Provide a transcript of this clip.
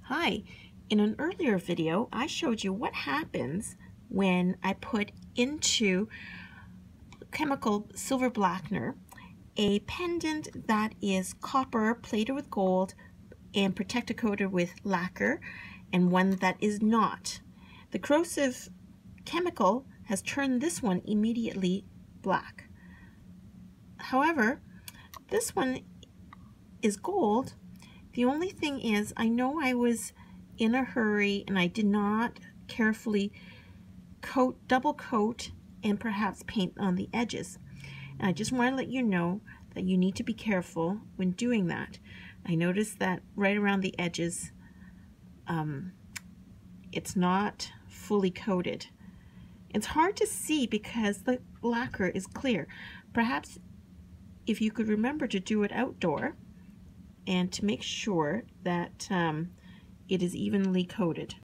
Hi, in an earlier video I showed you what happens when I put into chemical silver blackener a pendant that is copper plated with gold and protector coated with lacquer, and one that is not. The corrosive chemical has turned this one immediately black. However, this one is gold. The only thing is, I know I was in a hurry and I did not carefully double coat and perhaps paint on the edges. And I just want to let you know that you need to be careful when doing that. I noticed that right around the edges, it's not fully coated. It's hard to see because the lacquer is clear. Perhaps if you could remember to do it outdoor and to make sure that it is evenly coated.